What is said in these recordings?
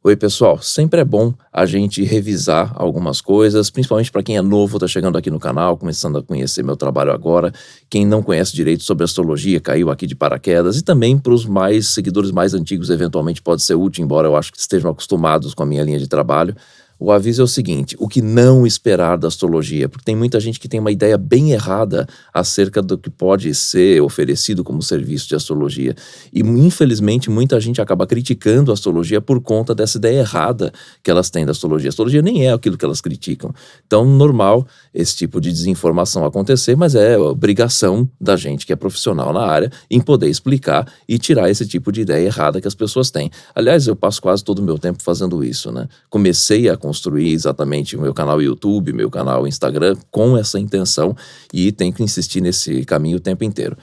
Oi, pessoal. Sempre é bom a gente revisar algumas coisas, principalmente para quem é novo, está chegando aqui no canal, começando a conhecer meu trabalho agora. Quem não conhece direito sobre astrologia, caiu aqui de paraquedas. E também para os mais seguidores mais antigos, eventualmente pode ser útil, embora eu acho que estejam acostumados com a minha linha de trabalho. O aviso é o seguinte: o que não esperar da astrologia, porque tem muita gente que tem uma ideia bem errada acerca do que pode ser oferecido como serviço de astrologia. E, infelizmente, muita gente acaba criticando a astrologia por conta dessa ideia errada que elas têm da astrologia. A astrologia nem é aquilo que elas criticam. Então, normal esse tipo de desinformação acontecer, mas é obrigação da gente que é profissional na área em poder explicar e tirar esse tipo de ideia errada que as pessoas têm. Aliás, eu passo quase todo o meu tempo fazendo isso, né? Comecei a construir exatamente o meu canal YouTube, meu canal Instagram com essa intenção e tenho que insistir nesse caminho o tempo inteiro.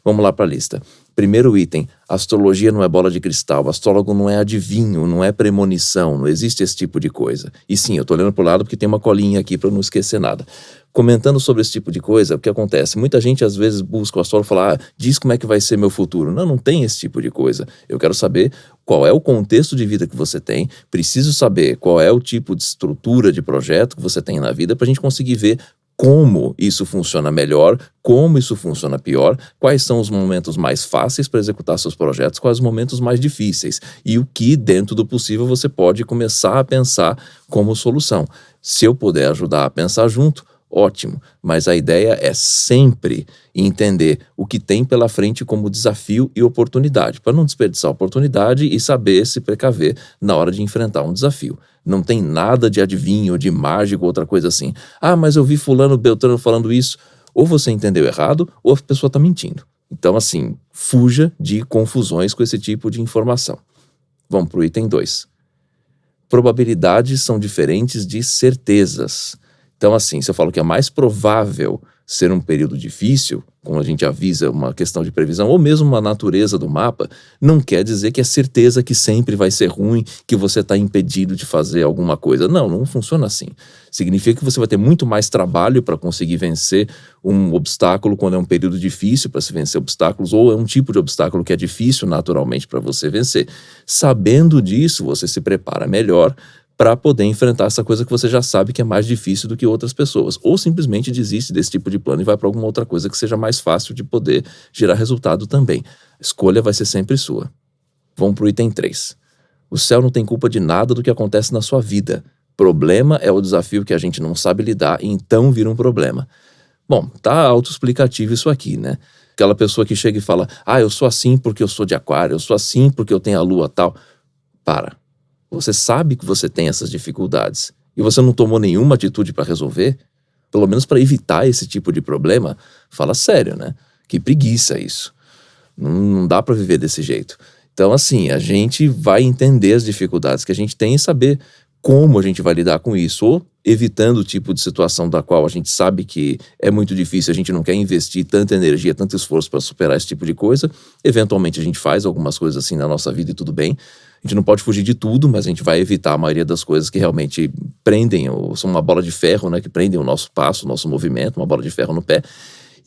Vamos lá para a lista. Primeiro item: astrologia não é bola de cristal, astrólogo não é adivinho, não é premonição, não existe esse tipo de coisa. E sim, eu tô olhando pro lado porque tem uma colinha aqui para eu não esquecer nada. Comentando sobre esse tipo de coisa, o que acontece? Muita gente às vezes busca o astrólogo e fala, diz como é que vai ser meu futuro. Não, não tem esse tipo de coisa. Eu quero saber qual é o contexto de vida que você tem, preciso saber qual é o tipo de estrutura de projeto que você tem na vida para a gente conseguir ver como isso funciona melhor, como isso funciona pior, quais são os momentos mais fáceis para executar seus projetos, quais os momentos mais difíceis e o que, dentro do possível, você pode começar a pensar como solução. Se eu puder ajudar a pensar junto, ótimo, mas a ideia é sempre entender o que tem pela frente como desafio e oportunidade, para não desperdiçar a oportunidade e saber se precaver na hora de enfrentar um desafio. Não tem nada de adivinho, de mágico, outra coisa assim. Ah, mas eu vi fulano, beltrano falando isso. Ou você entendeu errado, ou a pessoa está mentindo. Então, assim, fuja de confusões com esse tipo de informação. Vamos para o item 2. Probabilidades são diferentes de certezas. Então, assim, se eu falo que é mais provável ser um período difícil, como a gente avisa uma questão de previsão, ou mesmo uma natureza do mapa, não quer dizer que é certeza que sempre vai ser ruim, que você está impedido de fazer alguma coisa. Não, não funciona assim. Significa que você vai ter muito mais trabalho para conseguir vencer um obstáculo quando é um período difícil para se vencer obstáculos, ou é um tipo de obstáculo que é difícil naturalmente para você vencer. Sabendo disso, você se prepara melhor para poder enfrentar essa coisa que você já sabe que é mais difícil do que outras pessoas. Ou simplesmente desiste desse tipo de plano e vai para alguma outra coisa que seja mais fácil de poder gerar resultado também. A escolha vai ser sempre sua. Vamos para o item 3. O céu não tem culpa de nada do que acontece na sua vida. Problema é o desafio que a gente não sabe lidar e então vira um problema. Bom, tá autoexplicativo isso aqui, né? Aquela pessoa que chega e fala, eu sou assim porque eu sou de aquário, eu sou assim porque eu tenho a lua tal. Para. Você sabe que você tem essas dificuldades e você não tomou nenhuma atitude para resolver, pelo menos para evitar esse tipo de problema, fala sério, né? Que preguiça isso. Não dá para viver desse jeito. Então, assim, a gente vai entender as dificuldades que a gente tem e saber como a gente vai lidar com isso, ou evitando o tipo de situação da qual a gente sabe que é muito difícil, a gente não quer investir tanta energia, tanto esforço para superar esse tipo de coisa. Eventualmente a gente faz algumas coisas assim na nossa vida e tudo bem. A gente não pode fugir de tudo, mas a gente vai evitar a maioria das coisas que realmente prendem, ou são uma bola de ferro, né, que prendem o nosso passo, o nosso movimento, uma bola de ferro no pé.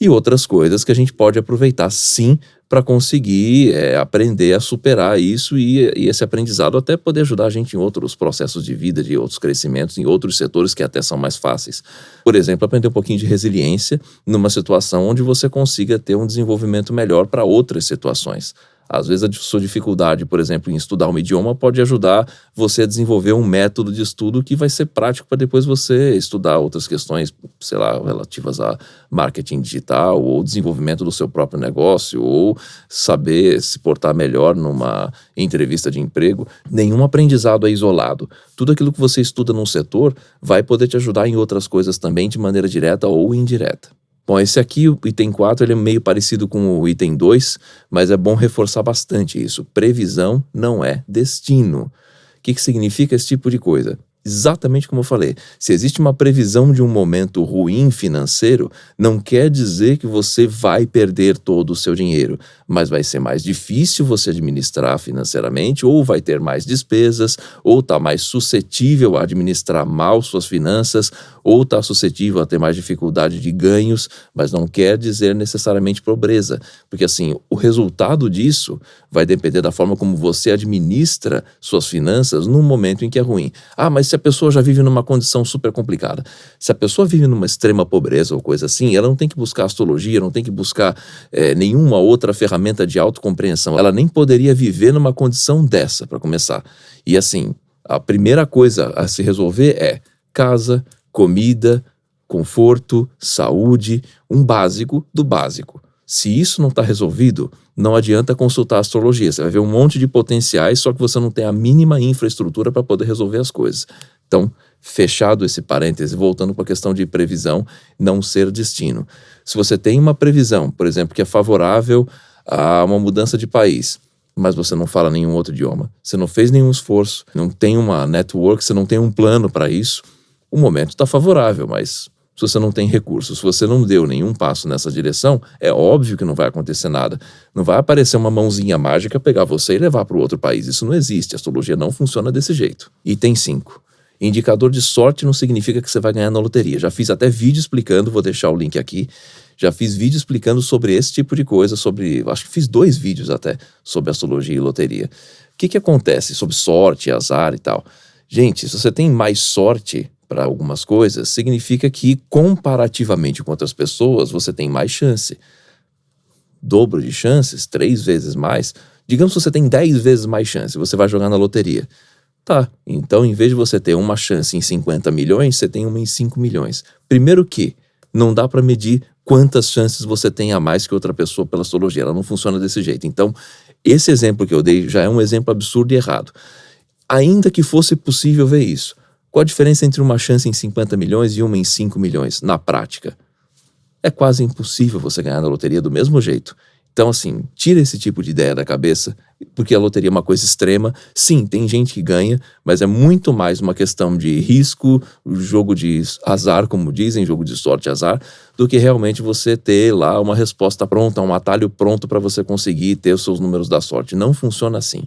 E outras coisas que a gente pode aproveitar sim para conseguir aprender a superar isso e esse aprendizado até poder ajudar a gente em outros processos de vida, de outros crescimentos, em outros setores que até são mais fáceis. Por exemplo, aprender um pouquinho de resiliência numa situação onde você consiga ter um desenvolvimento melhor para outras situações. Às vezes a sua dificuldade, por exemplo, em estudar um idioma pode ajudar você a desenvolver um método de estudo que vai ser prático para depois você estudar outras questões, sei lá, relativas a marketing digital ou desenvolvimento do seu próprio negócio ou saber se portar melhor numa entrevista de emprego. Nenhum aprendizado é isolado. Tudo aquilo que você estuda num setor vai poder te ajudar em outras coisas também de maneira direta ou indireta. Bom, esse aqui, o item 4, ele é meio parecido com o item 2, mas é bom reforçar bastante isso. Previsão não é destino. O que significa esse tipo de coisa? Exatamente como eu falei, se existe uma previsão de um momento ruim financeiro, não quer dizer que você vai perder todo o seu dinheiro, mas vai ser mais difícil você administrar financeiramente, ou vai ter mais despesas, ou está mais suscetível a administrar mal suas finanças, ou está suscetível a ter mais dificuldade de ganhos, mas não quer dizer necessariamente pobreza, porque assim, o resultado disso vai depender da forma como você administra suas finanças num momento em que é ruim. Ah, mas se a pessoa já vive numa condição super complicada, se a pessoa vive numa extrema pobreza ou coisa assim, ela não tem que buscar astrologia, não tem que buscar nenhuma outra ferramenta de autocompreensão. Ela nem poderia viver numa condição dessa, para começar. E assim, a primeira coisa a se resolver é casa, comida, conforto, saúde, um básico do básico. Se isso não está resolvido, não adianta consultar a astrologia. Você vai ver um monte de potenciais, só que você não tem a mínima infraestrutura para poder resolver as coisas. Então, fechado esse parêntese, voltando para a questão de previsão, não ser destino. Se você tem uma previsão, por exemplo, que é favorável a uma mudança de país, mas você não fala nenhum outro idioma, você não fez nenhum esforço, não tem uma network, você não tem um plano para isso, o momento está favorável, mas se você não tem recursos, se você não deu nenhum passo nessa direção, é óbvio que não vai acontecer nada. Não vai aparecer uma mãozinha mágica, pegar você e levar para o outro país. Isso não existe, a astrologia não funciona desse jeito. Item 5. Indicador de sorte não significa que você vai ganhar na loteria. Já fiz até vídeo explicando, vou deixar o link aqui. Já fiz vídeo explicando sobre esse tipo de coisa, acho que fiz 2 vídeos até, sobre astrologia e loteria. O que acontece sobre sorte, azar e tal? Gente, se você tem mais sorte para algumas coisas, significa que, comparativamente com outras pessoas, você tem mais chance. Dobro de chances, 3 vezes mais. Digamos que você tem 10 vezes mais chance, você vai jogar na loteria. Tá, então em vez de você ter uma chance em 50 milhões, você tem uma em 5 milhões. Primeiro que não dá para medir quantas chances você tem a mais que outra pessoa pela astrologia, ela não funciona desse jeito. Então, esse exemplo que eu dei já é um exemplo absurdo e errado. Ainda que fosse possível ver isso, qual a diferença entre uma chance em 50 milhões e uma em 5 milhões, na prática? É quase impossível você ganhar na loteria do mesmo jeito. Então, assim, tira esse tipo de ideia da cabeça, porque a loteria é uma coisa extrema. Sim, tem gente que ganha, mas é muito mais uma questão de risco, jogo de azar, como dizem, jogo de sorte e azar, do que realmente você ter lá uma resposta pronta, um atalho pronto para você conseguir ter os seus números da sorte. Não funciona assim.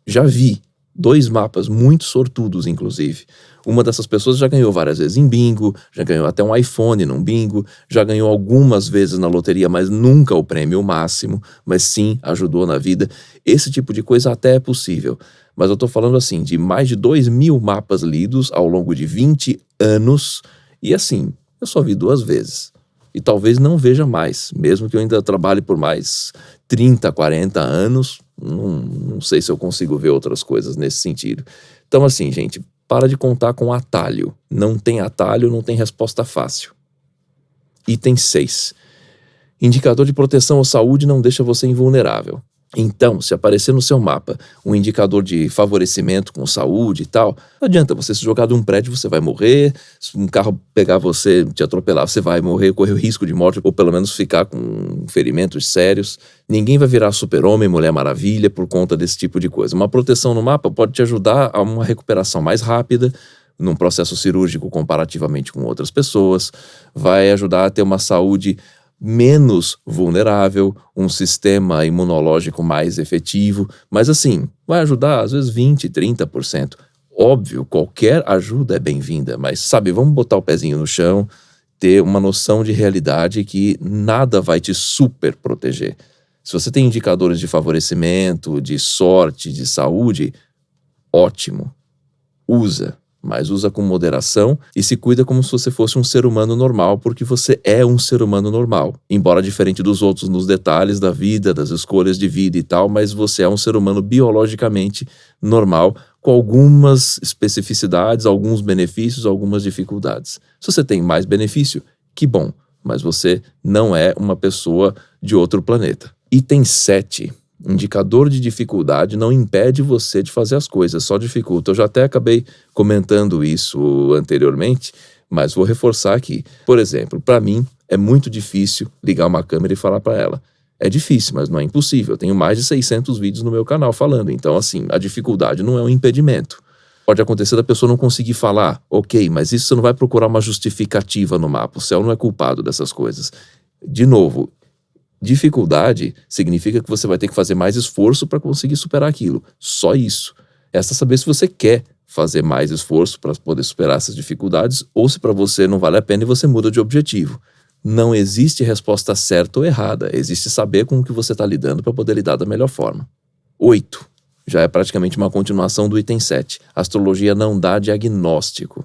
Já vi 2 mapas muito sortudos, inclusive. Uma dessas pessoas já ganhou várias vezes em bingo, já ganhou até um iPhone num bingo, já ganhou algumas vezes na loteria, mas nunca o prêmio máximo, mas sim ajudou na vida. Esse tipo de coisa até é possível. Mas eu tô falando assim, de mais de 2.000 mapas lidos ao longo de 20 anos, e assim, eu só vi 2 vezes. E talvez não veja mais, mesmo que eu ainda trabalhe por mais 30, 40 anos, não sei se eu consigo ver outras coisas nesse sentido. Então assim, gente, para de contar com atalho. Não tem atalho, não tem resposta fácil. Item 6. Indicador de proteção à saúde não deixa você invulnerável. Então, se aparecer no seu mapa um indicador de favorecimento com saúde e tal, não adianta você se jogar de um prédio, você vai morrer, se um carro pegar você, te atropelar, você vai morrer, correr o risco de morte, ou pelo menos ficar com ferimentos sérios. Ninguém vai virar super-homem, mulher maravilha por conta desse tipo de coisa. Uma proteção no mapa pode te ajudar a uma recuperação mais rápida, num processo cirúrgico comparativamente com outras pessoas, vai ajudar a ter uma saúde menos vulnerável, um sistema imunológico mais efetivo, mas assim, vai ajudar às vezes 20%, 30%. Óbvio, qualquer ajuda é bem-vinda, mas sabe, vamos botar o pezinho no chão, ter uma noção de realidade que nada vai te super proteger. Se você tem indicadores de favorecimento, de sorte, de saúde, ótimo, usa. Mas usa com moderação e se cuida como se você fosse um ser humano normal, porque você é um ser humano normal. Embora diferente dos outros nos detalhes da vida, das escolhas de vida e tal, mas você é um ser humano biologicamente normal, com algumas especificidades, alguns benefícios, algumas dificuldades. Se você tem mais benefício, que bom, mas você não é uma pessoa de outro planeta. Item 7. Indicador de dificuldade não impede você de fazer as coisas, só dificulta. Eu já até acabei comentando isso anteriormente, mas vou reforçar aqui. Por exemplo, para mim é muito difícil ligar uma câmera e falar para ela. É difícil, mas não é impossível. Eu tenho mais de 600 vídeos no meu canal falando, então assim, a dificuldade não é um impedimento. Pode acontecer da pessoa não conseguir falar, ok, mas isso você não vai procurar uma justificativa no mapa, o céu não é culpado dessas coisas. De novo, dificuldade significa que você vai ter que fazer mais esforço para conseguir superar aquilo, só isso. Resta saber se você quer fazer mais esforço para poder superar essas dificuldades ou se para você não vale a pena e você muda de objetivo. Não existe resposta certa ou errada, existe saber com o que você está lidando para poder lidar da melhor forma. 8. Já é praticamente uma continuação do item 7. A astrologia não dá diagnóstico.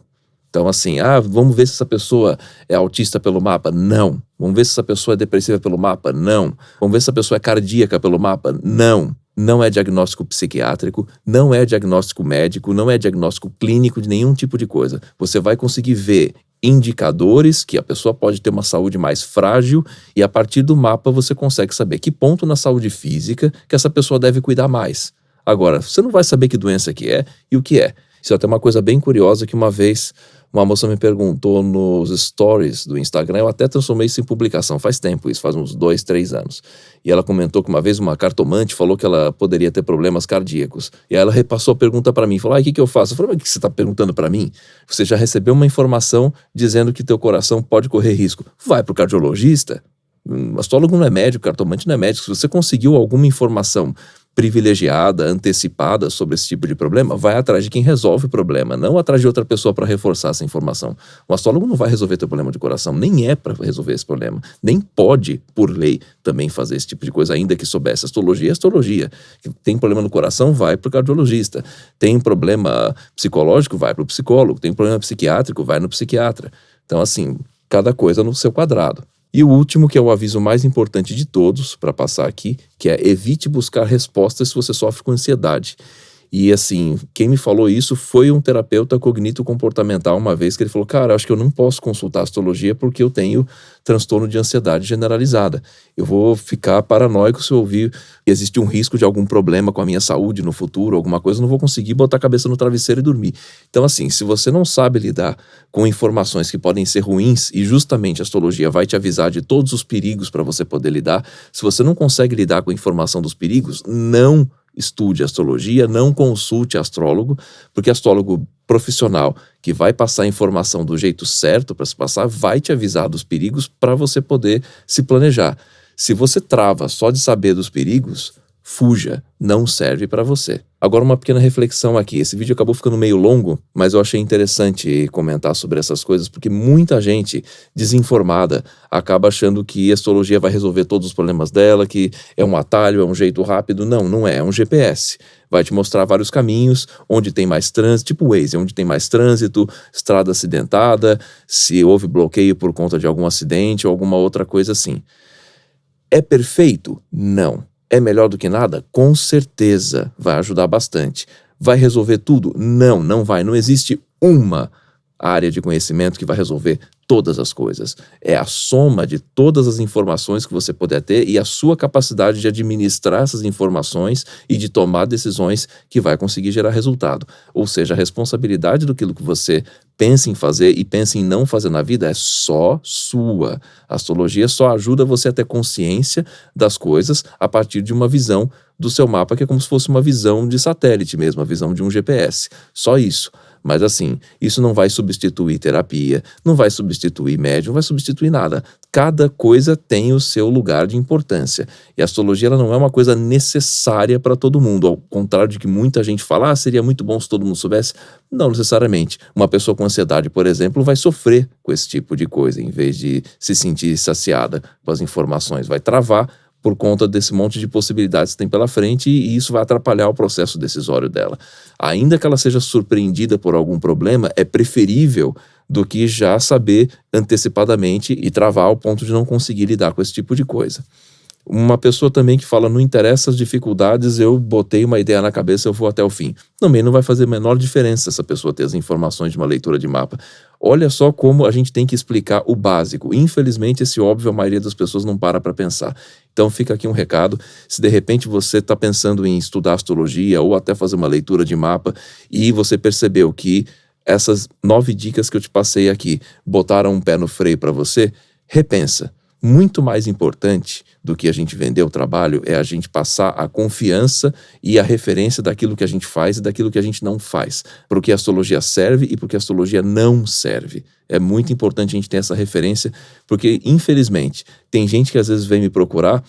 Então assim, vamos ver se essa pessoa é autista pelo mapa? Não. Vamos ver se essa pessoa é depressiva pelo mapa? Não. Vamos ver se essa pessoa é cardíaca pelo mapa? Não. Não é diagnóstico psiquiátrico, não é diagnóstico médico, não é diagnóstico clínico de nenhum tipo de coisa. Você vai conseguir ver indicadores que a pessoa pode ter uma saúde mais frágil e a partir do mapa você consegue saber que ponto na saúde física que essa pessoa deve cuidar mais. Agora, você não vai saber que doença que é e o que é. Isso é até uma coisa bem curiosa que uma vez uma moça me perguntou nos stories do Instagram, eu até transformei isso em publicação, faz tempo isso, faz uns 2, 3 anos. E ela comentou que uma vez uma cartomante falou que ela poderia ter problemas cardíacos. E aí ela repassou a pergunta para mim, falou, o que eu faço? Eu falei, mas o que você está perguntando para mim? Você já recebeu uma informação dizendo que teu coração pode correr risco. Vai pro cardiologista. Astrólogo não é médico, cartomante não é médico. Se você conseguiu alguma informação privilegiada, antecipada sobre esse tipo de problema, vai atrás de quem resolve o problema, não atrás de outra pessoa para reforçar essa informação. O astrólogo não vai resolver teu problema de coração, nem é para resolver esse problema, nem pode, por lei, também fazer esse tipo de coisa, ainda que soubesse. Astrologia é astrologia. Tem problema no coração, vai para o cardiologista. Tem problema psicológico, vai para o psicólogo. Tem problema psiquiátrico, vai no psiquiatra. Então, assim, cada coisa no seu quadrado. E o último, que é o aviso mais importante de todos, para passar aqui, que é evite buscar respostas se você sofre com ansiedade. E assim, quem me falou isso foi um terapeuta cognito-comportamental uma vez, que ele falou, cara, acho que eu não posso consultar astrologia porque eu tenho transtorno de ansiedade generalizada. Eu vou ficar paranoico se eu ouvir que existe um risco de algum problema com a minha saúde no futuro, alguma coisa, eu não vou conseguir botar a cabeça no travesseiro e dormir. Então assim, se você não sabe lidar com informações que podem ser ruins, e justamente a astrologia vai te avisar de todos os perigos para você poder lidar, se você não consegue lidar com a informação dos perigos, não estude astrologia, não consulte astrólogo, porque astrólogo profissional que vai passar a informação do jeito certo para se passar, vai te avisar dos perigos para você poder se planejar. Se você trava só de saber dos perigos, fuja, não serve para você. Agora uma pequena reflexão aqui, esse vídeo acabou ficando meio longo, mas eu achei interessante comentar sobre essas coisas, porque muita gente desinformada acaba achando que a astrologia vai resolver todos os problemas dela, que é um atalho, é um jeito rápido. Não, não é, é um GPS. Vai te mostrar vários caminhos, onde tem mais trânsito, tipo Waze, onde tem mais trânsito, estrada acidentada, se houve bloqueio por conta de algum acidente ou alguma outra coisa assim. É perfeito? Não. É melhor do que nada? Com certeza vai ajudar bastante. Vai resolver tudo? Não, não vai. Não existe uma área de conhecimento que vai resolver todas as coisas. É a soma de todas as informações que você puder ter e a sua capacidade de administrar essas informações e de tomar decisões que vai conseguir gerar resultado. Ou seja, a responsabilidade daquilo que você pensa em fazer e pensa em não fazer na vida é só sua. A astrologia só ajuda você a ter consciência das coisas a partir de uma visão do seu mapa, que é como se fosse uma visão de satélite mesmo, a visão de um GPS. Só isso. Mas assim, isso não vai substituir terapia, não vai substituir médium, não vai substituir nada. Cada coisa tem o seu lugar de importância. E a astrologia ela não é uma coisa necessária para todo mundo. Ao contrário de que muita gente fala, seria muito bom se todo mundo soubesse. Não necessariamente. Uma pessoa com ansiedade, por exemplo, vai sofrer com esse tipo de coisa, em vez de se sentir saciada com as informações. Vai travar por conta desse monte de possibilidades que tem pela frente e isso vai atrapalhar o processo decisório dela. Ainda que ela seja surpreendida por algum problema, é preferível do que já saber antecipadamente e travar ao ponto de não conseguir lidar com esse tipo de coisa. Uma pessoa também que fala, não interessa as dificuldades, eu botei uma ideia na cabeça, eu vou até o fim. Também não vai fazer a menor diferença essa pessoa ter as informações de uma leitura de mapa. Olha só como a gente tem que explicar o básico. Infelizmente, esse óbvio a maioria das pessoas não para pensar. Então fica aqui um recado, se de repente você está pensando em estudar astrologia ou até fazer uma leitura de mapa e você percebeu que essas 9 dicas que eu te passei aqui botaram um pé no freio para você, repensa. Muito mais importante do que a gente vender o trabalho é a gente passar a confiança e a referência daquilo que a gente faz e daquilo que a gente não faz, para o que a astrologia serve e para o que a astrologia não serve. É muito importante a gente ter essa referência, porque, infelizmente, tem gente que às vezes vem me procurar.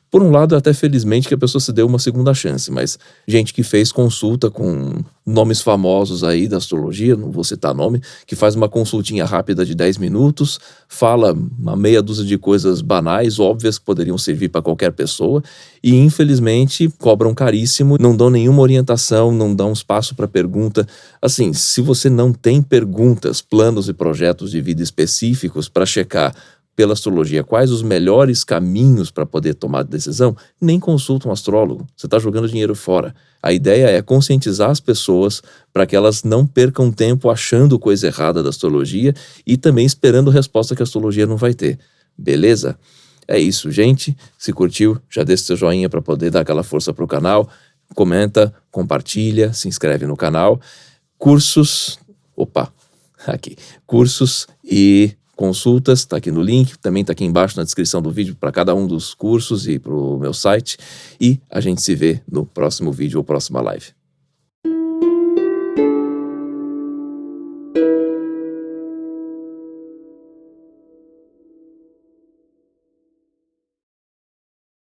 Por um lado, até felizmente que a pessoa se deu uma segunda chance, mas gente que fez consulta com nomes famosos aí da astrologia, não vou citar nome, que faz uma consultinha rápida de 10 minutos, fala uma meia dúzia de coisas banais, óbvias, que poderiam servir para qualquer pessoa, e infelizmente cobram caríssimo, não dão nenhuma orientação, não dão espaço para pergunta. Assim, se você não tem perguntas, planos e projetos de vida específicos para checar pela astrologia quais os melhores caminhos para poder tomar decisão, nem consulta um astrólogo. Você está jogando dinheiro fora. A ideia é conscientizar as pessoas para que elas não percam tempo achando coisa errada da astrologia e também esperando resposta que a astrologia não vai ter. Beleza? É isso, gente. Se curtiu, já deixa seu joinha para poder dar aquela força para o canal. Comenta, compartilha, se inscreve no canal. Cursos e consultas, está aqui no link, também está aqui embaixo na descrição do vídeo para cada um dos cursos e para o meu site. E a gente se vê no próximo vídeo ou próxima live.